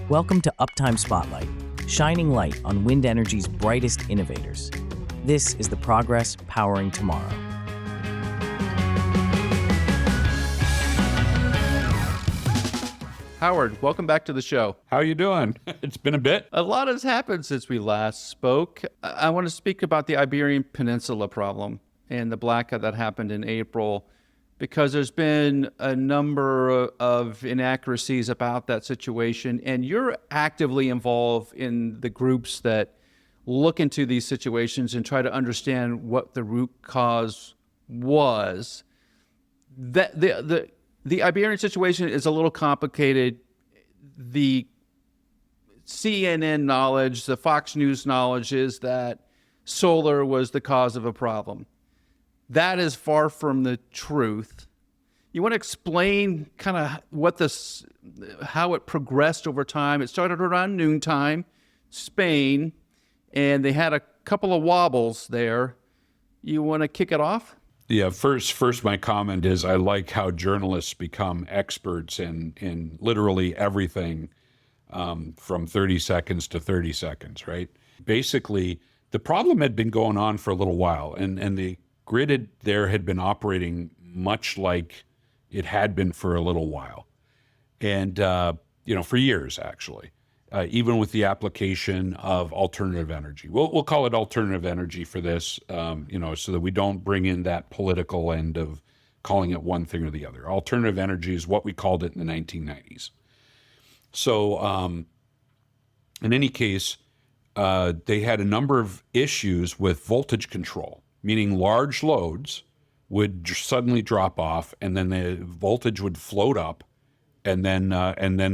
Welcome to Uptime Spotlight, shining light on wind energy's brightest innovators. This is the progress powering tomorrow. Howard, welcome back to the show. How you doing? It's been a bit. A lot has happened since we last spoke. I want to speak about the Iberian Peninsula problem and the blackout that happened in April, because there's been a number of inaccuracies about that situation, and you're actively involved in the groups that look into these situations and try to understand what the root cause was. The Iberian situation is a little complicated. The CNN knowledge, the Fox News knowledge is that solar was the cause of a problem. That is far from the truth. You want to explain kind of how it progressed over time? It started around noontime, Spain, and they had a couple of wobbles there. You want to kick it off? Yeah, first my comment is I like how journalists become experts in literally everything from 30 seconds to 30 seconds, right? Basically, the problem had been going on for a little while, and the grid there had been operating much like it had been for a little while. And, for years, actually, even with the application of alternative energy. We'll call it alternative energy for this, so that we don't bring in that political end of calling it one thing or the other. Alternative energy is what we called it in the 1990s. So in any case, they had a number of issues with voltage control, meaning large loads would suddenly drop off, and then the voltage would float up, and then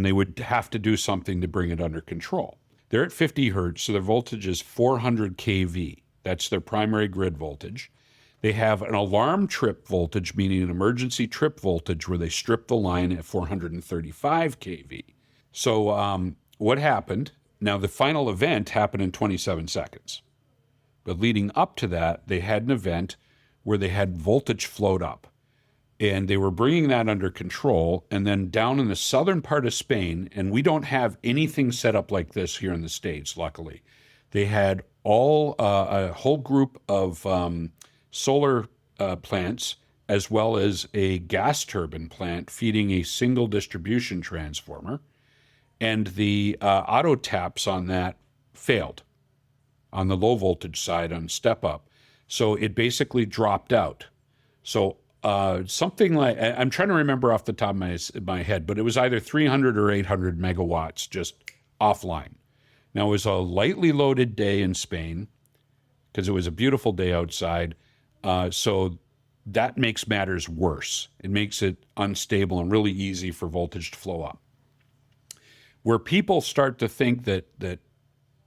they would have to do something to bring it under control. They're at 50 hertz, so their voltage is 400 kV. That's their primary grid voltage. They have an alarm trip voltage, meaning an emergency trip voltage, where they strip the line at 435 kV. So what happened? Now, the final event happened in 27 seconds. But leading up to that, they had an event where they had voltage float up. And they were bringing that under control. And then down in the southern part of Spain, and we don't have anything set up like this here in the States, luckily, they had a whole group of solar plants, as well as a gas turbine plant feeding a single distribution transformer. And the auto taps on that failed on the low voltage side on step up. So it basically dropped out. So something like, I'm trying to remember off the top of my head, but it was either 300 or 800 megawatts just offline. Now, it was a lightly loaded day in Spain because it was a beautiful day outside. So that makes matters worse. It makes it unstable and really easy for voltage to flow up. Where people start to think that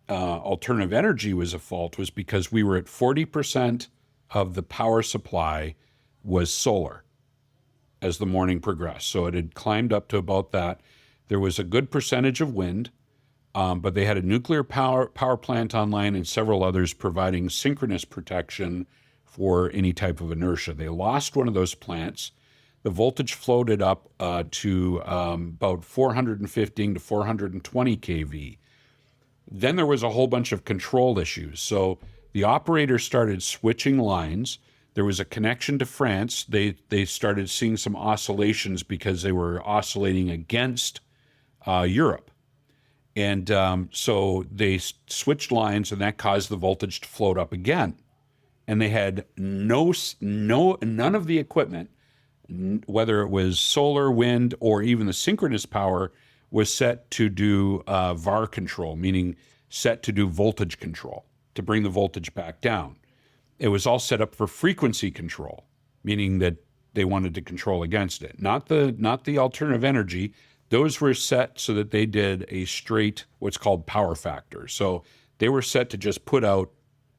alternative energy was a fault was because we were at 40% of the power supply was solar as the morning progressed. So it had climbed up to about that. There was a good percentage of wind, but they had a nuclear power plant online and several others providing synchronous protection for any type of inertia. They lost one of those plants. The voltage floated up to about 415 to 420 kV. Then there was a whole bunch of control issues. So the operator started switching lines. There was a connection to France. They started seeing some oscillations because they were oscillating against Europe. And so they switched lines, and that caused the voltage to float up again. And they had none of the equipment, whether it was solar, wind, or even the synchronous power, was set to do VAR control, meaning set to do voltage control, to bring the voltage back down. It was all set up for frequency control, meaning that they wanted to control against it. Not the alternative energy. Those were set so that they did a straight, what's called power factor. So they were set to just put out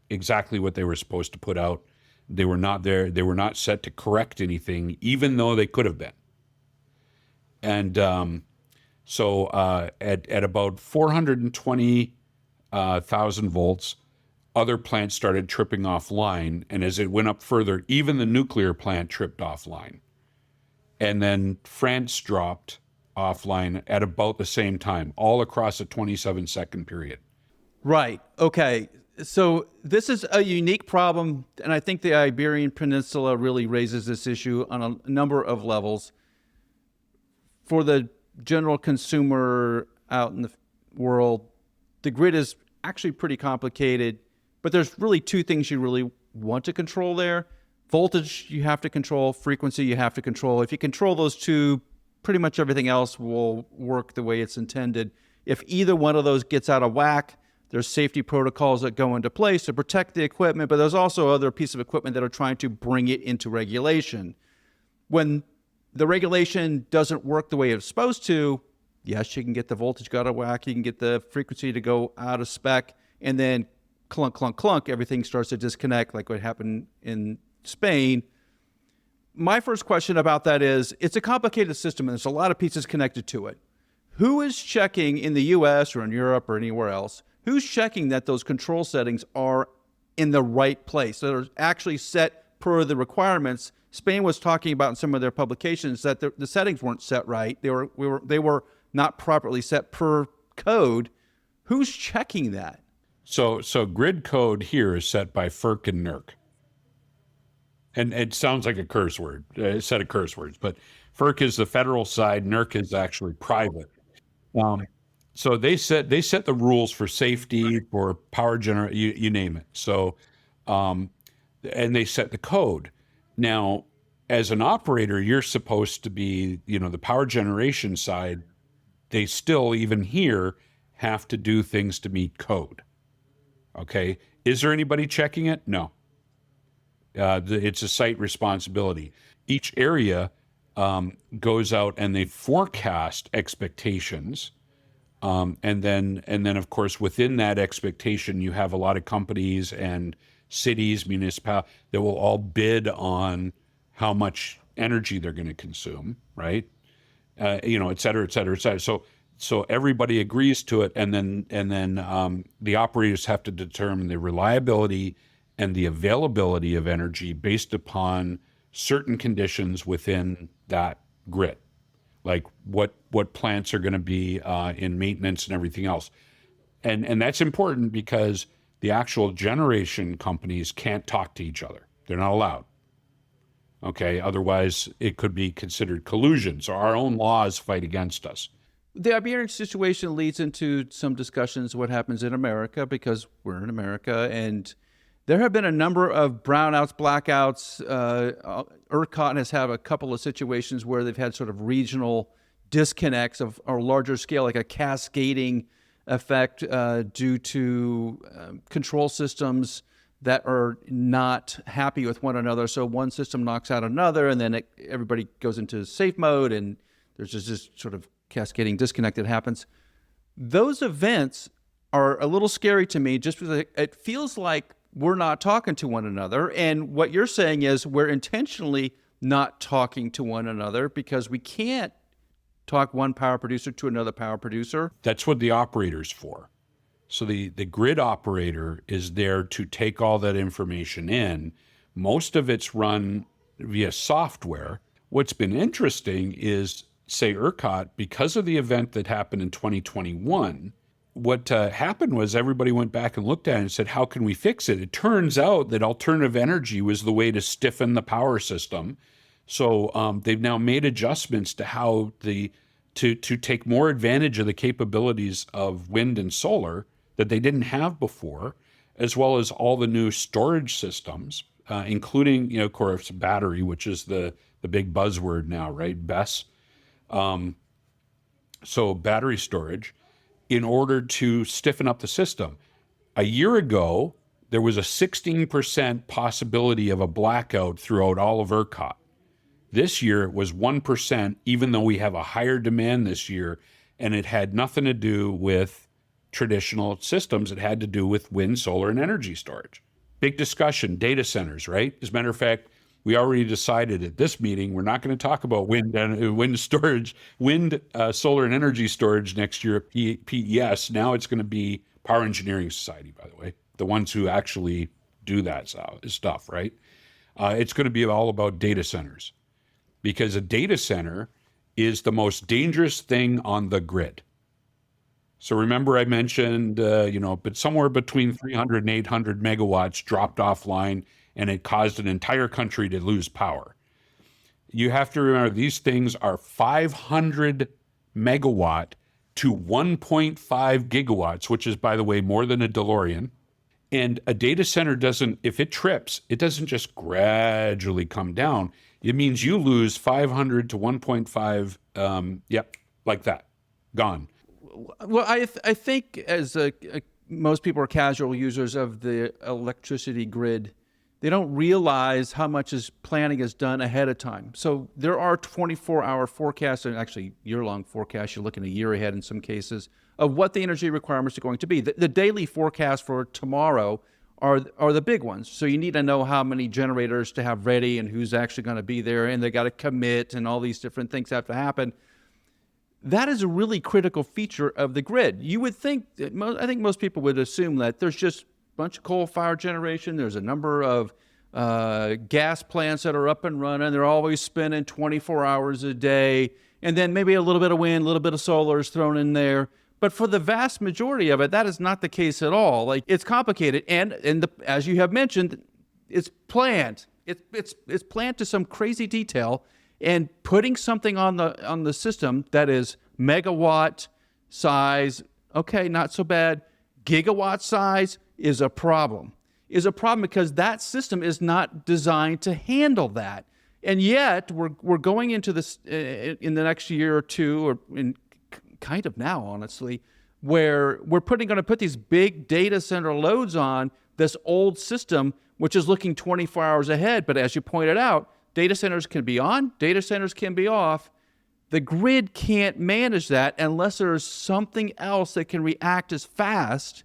exactly what they were supposed to put out. They were not there. They were not set to correct anything, even though they could have been. And so at about 420,000 volts, other plants started tripping offline. And as it went up further, even the nuclear plant tripped offline. And then France dropped offline at about the same time, all across a 27-second period. Right. Okay. So this is a unique problem, and I think the Iberian Peninsula really raises this issue on a number of levels. For the general consumer out in the world, the grid is actually pretty complicated, but there's really two things you really want to control there. Voltage you have to control, frequency you have to control. If you control those two, pretty much everything else will work the way it's intended. If either one of those gets out of whack, there's safety protocols that go into place to protect the equipment, but there's also other pieces of equipment that are trying to bring it into regulation. When the regulation doesn't work the way it's supposed to, yes, you can get the voltage out of whack, you can get the frequency to go out of spec, and then clunk, clunk, clunk, everything starts to disconnect like what happened in Spain. My first question about that is, it's a complicated system and there's a lot of pieces connected to it. Who is checking in the US or in Europe or anywhere else? Who's checking that those control settings are in the right place, that are actually set per the requirements? Spain was talking about in some of their publications that the settings weren't set right. They were not properly set per code. Who's checking that? So grid code here is set by FERC and NERC. And it sounds like a curse word, a set of curse words, but FERC is the federal side, NERC is actually private. So they set the rules for safety, for power generation, you name it. So, and they set the code. Now, as an operator, you're supposed to be, the power generation side. They still, even here, have to do things to meet code. Okay. Is there anybody checking it? No. It's a site responsibility. Each area goes out and they forecast expectations. And then of course, within that expectation, you have a lot of companies and cities, municipalities that will all bid on how much energy they're going to consume, right? Et cetera, et cetera, et cetera. So everybody agrees to it, and then the operators have to determine the reliability and the availability of energy based upon certain conditions within that grid, like what plants are going to be in maintenance and everything else. And that's important because the actual generation companies can't talk to each other. They're not allowed. Okay, otherwise it could be considered collusion. So our own laws fight against us. The Iberian situation leads into some discussions what happens in America, because we're in America, and there have been a number of brownouts, blackouts. ERCOT has had a couple of situations where they've had sort of regional disconnects of a larger scale, like a cascading effect due to control systems that are not happy with one another. So one system knocks out another, and then everybody goes into safe mode, and there's just this sort of cascading disconnect that happens. Those events are a little scary to me, just because it feels like we're not talking to one another. And what you're saying is we're intentionally not talking to one another because we can't talk one power producer to another power producer. That's what the operator's for. So the grid operator is there to take all that information in. Most of it's run via software. What's been interesting is, say, ERCOT, because of the event that happened in 2021, what happened was everybody went back and looked at it and said, how can we fix it? It turns out that alternative energy was the way to stiffen the power system. So they've now made adjustments to how to take more advantage of the capabilities of wind and solar that they didn't have before, as well as all the new storage systems, including, of course, battery, which is the big buzzword now, right? BESS. So battery storage, in order to stiffen up the system. A year ago, there was a 16% possibility of a blackout throughout all of ERCOT. This year, it was 1%, even though we have a higher demand this year, and it had nothing to do with traditional systems. It had to do with wind, solar, and energy storage. Big discussion, data centers, right? As a matter of fact, we already decided at this meeting, we're not going to talk about wind storage, solar, and energy storage next year at PES. Now it's going to be Power Engineering Society, by the way, the ones who actually do that stuff, right? It's going to be all about data centers, because a data center is the most dangerous thing on the grid. So remember I mentioned, but somewhere between 300 and 800 megawatts dropped offline, and it caused an entire country to lose power. You have to remember these things are 500 megawatt to 1.5 gigawatts, which is, by the way, more than a DeLorean. And a data center doesn't, if it trips, it doesn't just gradually come down. It means you lose 500 to 1.5, like that, gone. Well, I think as most people are casual users of the electricity grid, they don't realize how much planning is done ahead of time. So there are 24-hour forecasts, and actually year-long forecasts. You're looking a year ahead in some cases of what the energy requirements are going to be. The daily forecast for tomorrow are the big ones. So you need to know how many generators to have ready and who's actually going to be there, and they got to commit, and all these different things have to happen. That is a really critical feature of the grid. You would think, I think most people would assume that there's just a bunch of coal-fired generation. There's a number of gas plants that are up and running. They're always spinning 24 hours a day. And then maybe a little bit of wind, a little bit of solar is thrown in there. But for the vast majority of it, that is not the case at all. Like, it's complicated. And as you have mentioned, it's planned. It's planned to some crazy detail. And putting something on the system that is megawatt size, okay, not so bad. Gigawatt size is a problem. Is a problem because that system is not designed to handle that. And yet we're going into this in the next year or two, or in kind of now, honestly, where we're going to put these big data center loads on this old system, which is looking 24 hours ahead. But as you pointed out, data centers can be on, data centers can be off. The grid can't manage that unless there's something else that can react as fast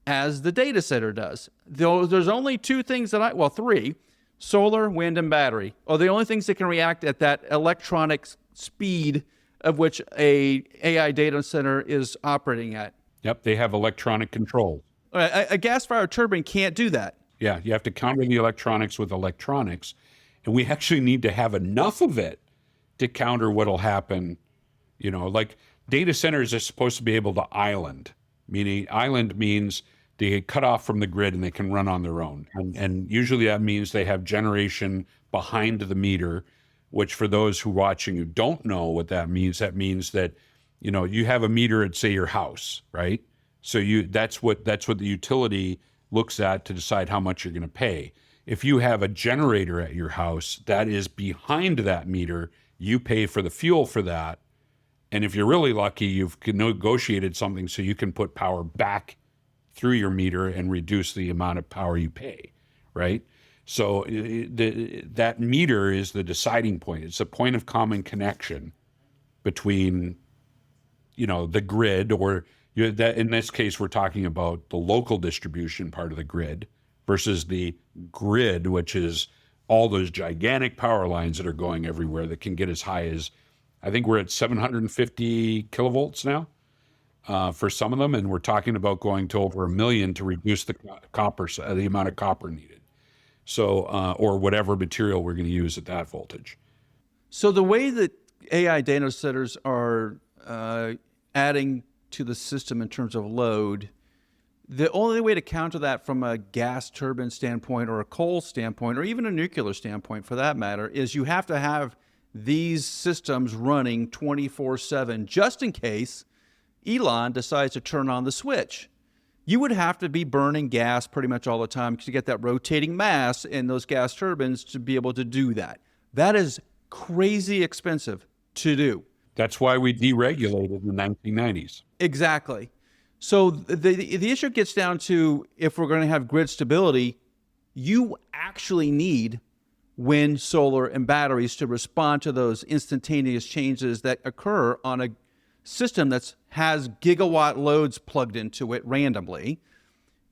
as the data center does. There's only two things three, solar, wind, and battery are the only things that can react at that electronic speed of which a AI data center is operating at. Yep, they have electronic control. A gas-fired turbine can't do that. Yeah, you have to counter the electronics with electronics. And we actually need to have enough of it to counter what'll happen. Like data centers are supposed to be able to island, meaning island means they get cut off from the grid and they can run on their own. And usually that means they have generation behind the meter, which for those who watching who don't know what that means that, you have a meter at, say, your house, right? So that's what the utility looks at to decide how much you're going to pay. If you have a generator at your house that is behind that meter, you pay for the fuel for that. And if you're really lucky, you've negotiated something so you can put power back through your meter and reduce the amount of power you pay, right? So that meter is the deciding point. It's a point of common connection between, the grid, or in this case, we're talking about the local distribution part of the grid versus the grid, which is all those gigantic power lines that are going everywhere that can get as high as, I think we're at 750 kilovolts now for some of them, and we're talking about going to over 1 million to reduce the amount of copper needed. So, or whatever material we're going to use at that voltage. So the way that AI data centers are adding to the system in terms of load, the only way to counter that from a gas turbine standpoint or a coal standpoint or even a nuclear standpoint for that matter is you have to have these systems running 24/7 just in case Elon decides to turn on the switch. You would have to be burning gas pretty much all the time to get that rotating mass in those gas turbines to be able to do that. That is crazy expensive to do. That's why we deregulated in the 1990s. Exactly. So the issue gets down to, if we're going to have grid stability, you actually need wind, solar, and batteries to respond to those instantaneous changes that occur on a system that has gigawatt loads plugged into it randomly.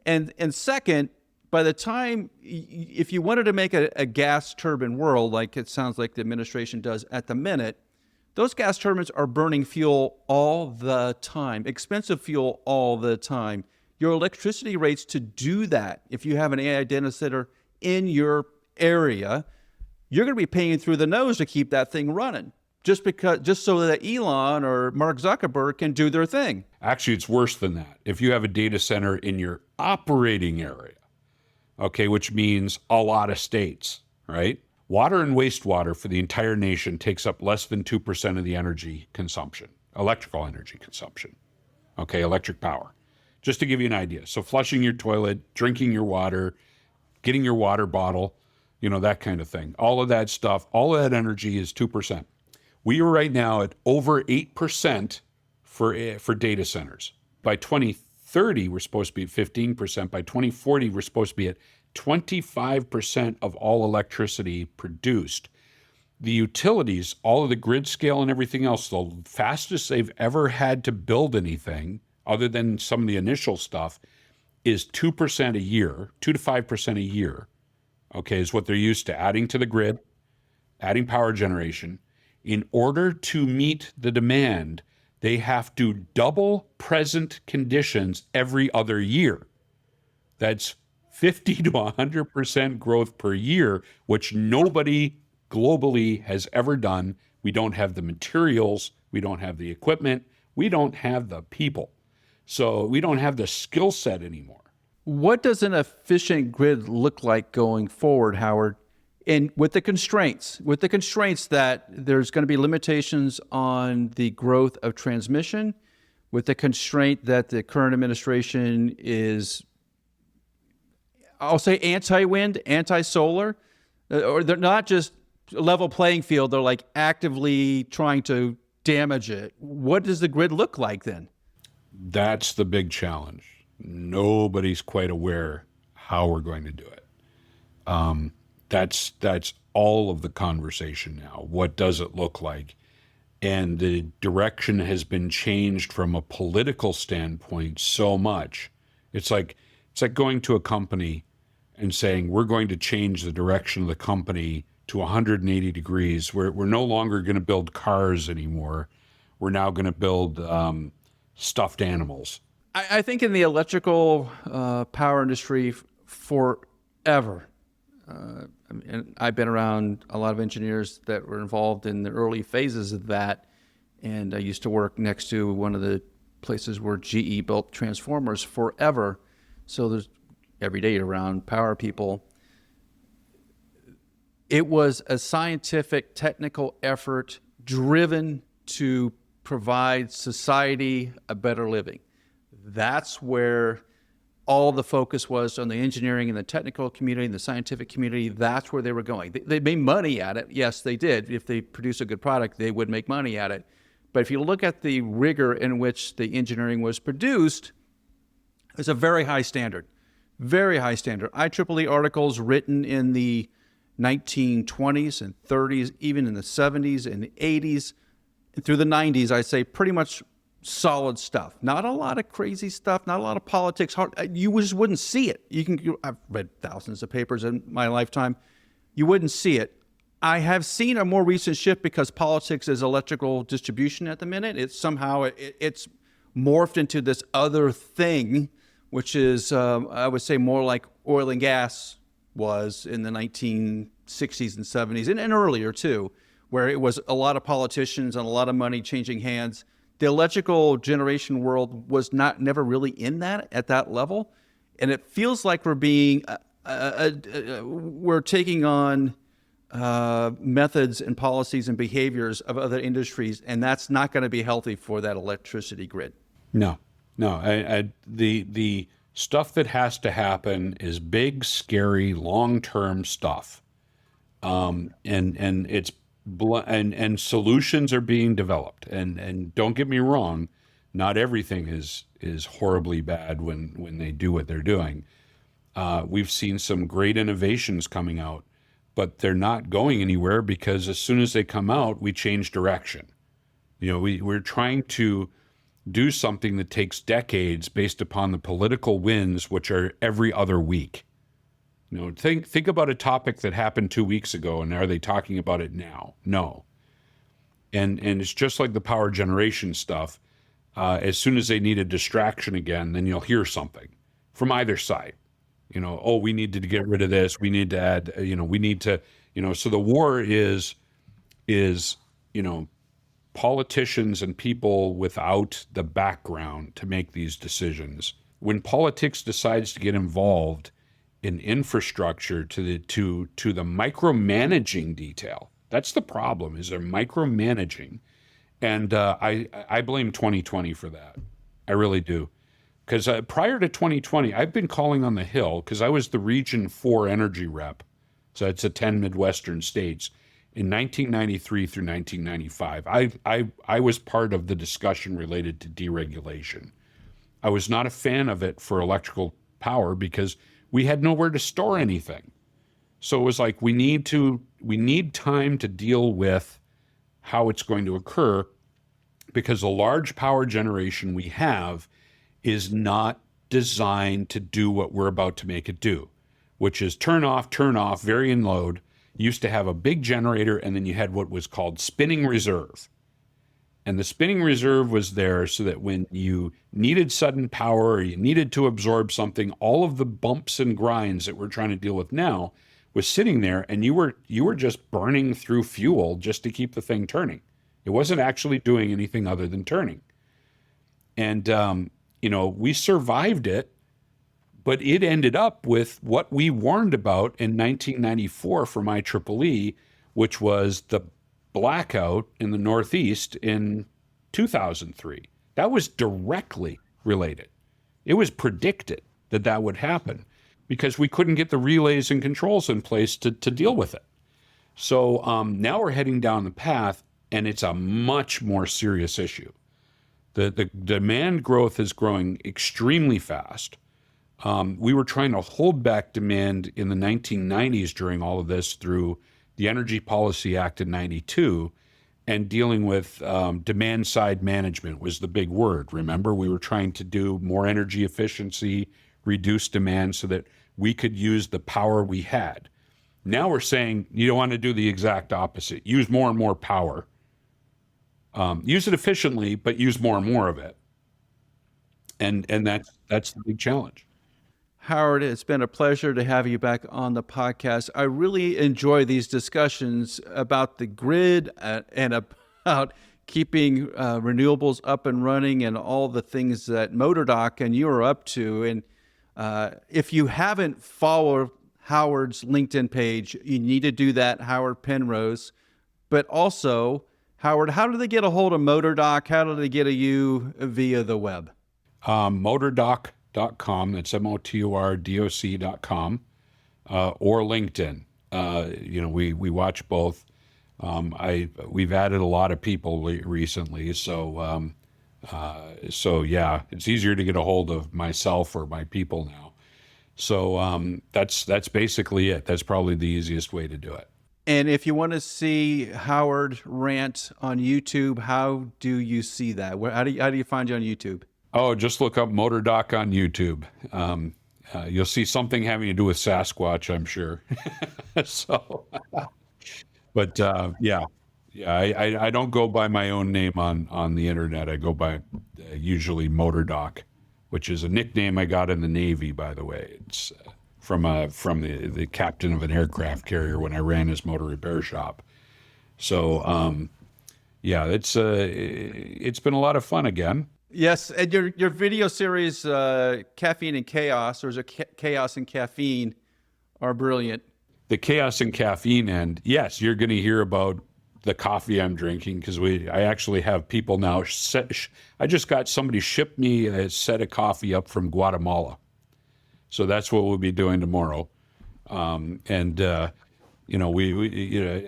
And second, by the time, if you wanted to make a gas turbine world, like it sounds like the administration does at the minute, those gas turbines are burning fuel all the time, expensive fuel all the time. Your electricity rates to do that, if you have an AI data center in your area, you're going to be paying through the nose to keep that thing running. just so that Elon or Mark Zuckerberg can do their thing. Actually, it's worse than that. If you have a data center in your operating area, okay, which means a lot of states, right? Water and wastewater for the entire nation takes up less than 2% of the energy consumption, electrical energy consumption, okay, electric power. Just to give you an idea. So flushing your toilet, drinking your water, getting your water bottle, that kind of thing. All of that stuff, all of that energy is 2%. We are right now at over 8% for data centers. By 2030, we're supposed to be at 15%. By 2040, we're supposed to be at 25% of all electricity produced. The utilities, all of the grid scale and everything else, the fastest they've ever had to build anything, other than some of the initial stuff, is 2% a year, 2 to 5% a year, okay, is what they're used to adding to the grid, adding power generation. In order to meet the demand, they have to double present conditions every other year. That's 50 to 100% growth per year, which nobody globally has ever done. We don't have the materials, we don't have the equipment, we don't have the people. So we don't have the skill set anymore. What does an efficient grid look like going forward, Howard? And with the constraints that there's going to be limitations on the growth of transmission, with the constraint that the current administration is, I'll say, anti-wind, anti-solar, or they're not just a level playing field, they're like actively trying to damage it. What does the grid look like then? That's the big challenge. Nobody's quite aware how we're going to do it. That's all of the conversation now. What does it look like? And the direction has been changed from a political standpoint so much. It's like going to a company and saying, we're going to change the direction of the company to 180 degrees. We're no longer going to build cars anymore. We're now going to build stuffed animals. I think in the electrical power industry forever, and I've been around a lot of engineers that were involved in the early phases of that, and I used to work next to one of the places where GE built transformers forever. So there's every day around power people. It was a scientific, technical effort driven to provide society a better living. That's where all the focus was on the engineering and the technical community and the scientific community. That's where they were going. They made money at it. Yes, they did. If they produce a good product, they would make money at it. But if you look at the rigor in which the engineering was produced, it's a very high standard, very high standard. IEEE articles written in the 1920s and 30s, even in the 70s and 80s, and through the 90s, I'd say pretty much solid stuff. Not a lot of crazy stuff, not a lot of politics. You just wouldn't see it. I've read thousands of papers in my lifetime. You wouldn't see it. I have seen a more recent shift because politics is electrical distribution at the minute. It's somehow, it's morphed into this other thing, which is, I would say, more like oil and gas was in the 1960s and 70s, and earlier too, where it was a lot of politicians and a lot of money changing hands. The electrical generation world was never really in that at that level, and it feels like we're taking on methods and policies and behaviors of other industries, and that's not going to be healthy for that electricity grid. No. The stuff that has to happen is big, scary, long-term stuff, and it's and solutions are being developed. And don't get me wrong, not everything is horribly bad when they do what they're doing. We've seen some great innovations coming out, but they're not going anywhere because as soon as they come out, we change direction. We're trying to do something that takes decades based upon the political winds, which are every other week. Think about a topic that happened 2 weeks ago, and are they talking about it now? No. And it's just like the power generation stuff. As soon as they need a distraction again, then you'll hear something from either side. We need to get rid of this. We need to add, we need to, so the war is politicians and people without the background to make these decisions. When politics decides to get involved in infrastructure to the micromanaging detail, that's the problem, is they're micromanaging. And I blame 2020 for that. I really do. Because prior to 2020, I've been calling on the Hill because I was the Region 4 energy rep. So it's 10 Midwestern states. In 1993 through 1995, I was part of the discussion related to deregulation. I was not a fan of it for electrical power because we had nowhere to store anything. So it was like, we need time to deal with how it's going to occur, because the large power generation we have is not designed to do what we're about to make it do, which is turn off, varying load. You used to have a big generator, and then you had what was called spinning reserve. And the spinning reserve was there so that when you needed sudden power or you needed to absorb something, all of the bumps and grinds that we're trying to deal with now was sitting there, and you were just burning through fuel just to keep the thing turning. It wasn't actually doing anything other than turning. And, we survived it, but it ended up with what we warned about in 1994 from IEEE, which was the blackout in the Northeast in 2003. That was directly related. It was predicted that that would happen because we couldn't get the relays and controls in place to deal with it. So now we're heading down the path, and it's a much more serious issue. The demand growth is growing extremely fast. We were trying to hold back demand in the 1990s during all of this through the Energy Policy Act in 92, and dealing with demand side management was the big word. Remember, we were trying to do more energy efficiency, reduce demand so that we could use the power we had. Now we're saying you don't want to do the exact opposite. Use more and more power. Use it efficiently, but use more and more of it. And that's the big challenge. Howard, it's been a pleasure to have you back on the podcast. I really enjoy these discussions about the grid and about keeping renewables up and running and all the things that Motordoc and you are up to. And if you haven't followed Howard's LinkedIn page, you need to do that, Howard Penrose. But also, Howard, how do they get a hold of Motordoc? How do they get a you via the web? Motordoc.com, that's MOTORDOC.com, or LinkedIn. We watch both. We've added a lot of people recently, so yeah, it's easier to get a hold of myself or my people now. So that's basically it. That's probably the easiest way to do it. And if you want to see Howard rant on YouTube, how do you see that? How do you find you on YouTube? Oh, just look up Motordoc on YouTube. You'll see something having to do with Sasquatch, I'm sure. But I don't go by my own name on the internet. I go by usually Motordoc, which is a nickname I got in the Navy, by the way. It's from the captain of an aircraft carrier when I ran his motor repair shop. So it's been a lot of fun again. Yes, and your video series, Caffeine and Chaos, or is it Chaos and Caffeine, are brilliant. The Chaos and Caffeine end, yes, you're going to hear about the coffee I'm drinking, because I actually have people now. I just got somebody ship me a set of coffee up from Guatemala. So that's what we'll be doing tomorrow. I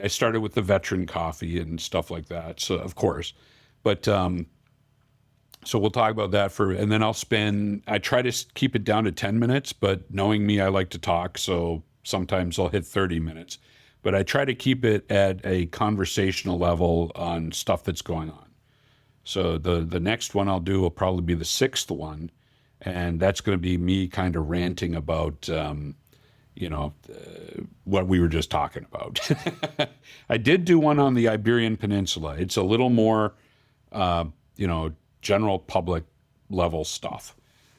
started with the veteran coffee and stuff like that. So of course, but so we'll talk about that and then I try to keep it down to 10 minutes, but knowing me, I like to talk. So sometimes I'll hit 30 minutes, but I try to keep it at a conversational level on stuff that's going on. So the next one I'll do will probably be the 6th one. And that's going to be me kind of ranting about, what we were just talking about. I did do one on the Iberian Peninsula. It's a little more, general public level stuff.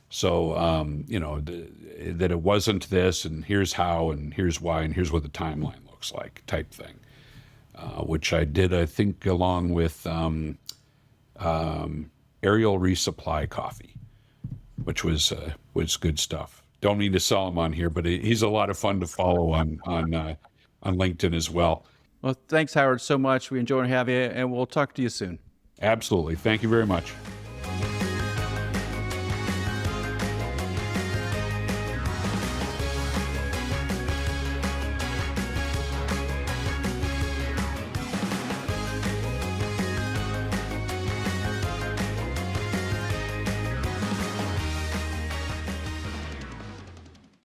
So, that it wasn't this, and here's how, and here's why, and here's what the timeline looks like type thing. which I did, I think, along with Aerial Resupply Coffee, which was good stuff. Don't mean to sell him on here, but he's a lot of fun to follow on LinkedIn as well. Well, thanks, Howard, so much. We enjoy having you, and we'll talk to you soon. Absolutely. Thank you very much.